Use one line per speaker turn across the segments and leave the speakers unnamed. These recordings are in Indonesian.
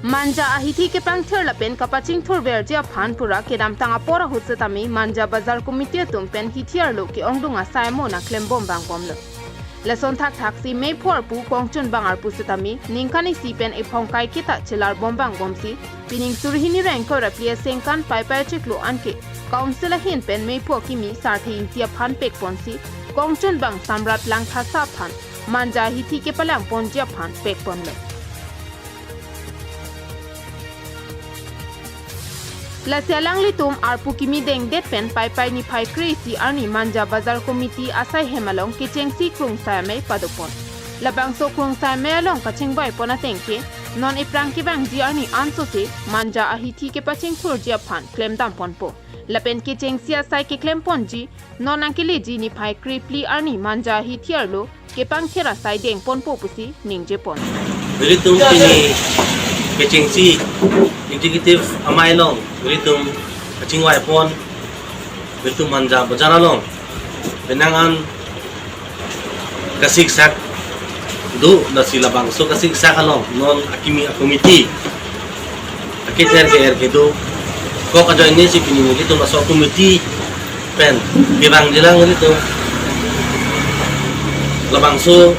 Manja ahithi ke pangthir la pen kapaching thur berja phanpura ke dam tanga pora hutsetami Manja Bazar Committee tum pen hithiar lo ke ongdunga saimo na klembom bang bomlo leson thak si mei phor pu kongchun bangar pu setami ningkani si pen e phongkai kita chelar bombang bomsi pining surhini rank ko raplia sengkan pai chiklo anke council hin pen mei pho kimi sarthi intia phan pek ponsi kongchun bang samrat lang thasa phan Manja hithi ke palang ponjia phan pek pomlo La sialang litum arpu kimi deng det pen pai ni pai krisi arni Manja Bazar Committee asai hemalong kechengsi krungsai amei padopon. La bangso krungsai amei along kachingbai pona tengke non iprang ki bang ji arni anso se Manja ahithi ke paching thur jia phan klem dam ponpo. La pen kechengsi asai ke klem ponji non angkile ji ni pai kripli arni Manja ahithi arlo ke pang thera sai deng ponpo pusi ningje pon.
Belitung kini kechengsi executive amei long belitung kachingwai pon belitung Manja Bazar long benangan kasik sak do na sila bangso kasik sak along non kimi committee akiter ke do ko ka join ni si pini itu masuk committee pen bibang jelang itu labangso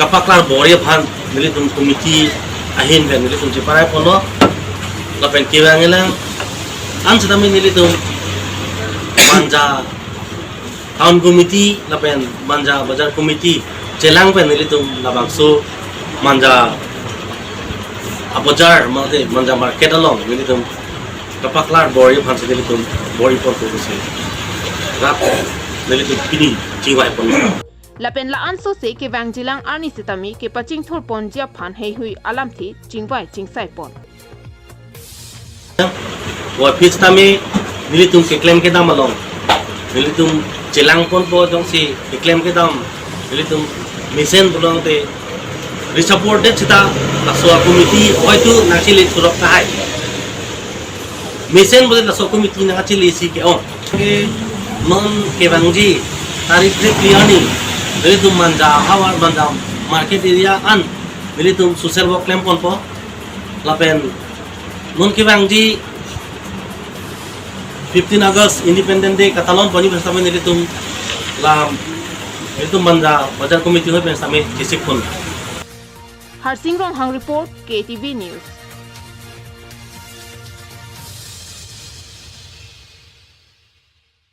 kapaklar bori phan belitung committee ahin pen belitung ciparai pono lapen kibang ilang an sedami nilitung Manja Town Committee lapen Manja Bazar Committee celang pen nilitung labangso Manja Bazar mate Manja Market along nilitung kapaklar bori phan nilitung bori pon ko se rap nilitung pini jiwai pon
Lapen la anso se ke wang jilang arni sitami ke paching thur pon jia phan hei hui alam thi chingwai chingsai pon
wa pitch tami nilitung ke claim ke dam along nilitung celang pon po dong si ke claim ke dam nilitung misen bolong te resupported sita laswa committee hoitu nachili surok kahai misen boleh laswa committee nachili si ke on ke non ke bangji tarif kliani nilitung Manja hawar Manja market area an nilitung social work claim pon po lapen non ke bangji 15 August Independent Day katalon pani bersama nilitung lam itu Manja Bazar Committee hoy bersama kisik pon
Harsingrong hang report KTV News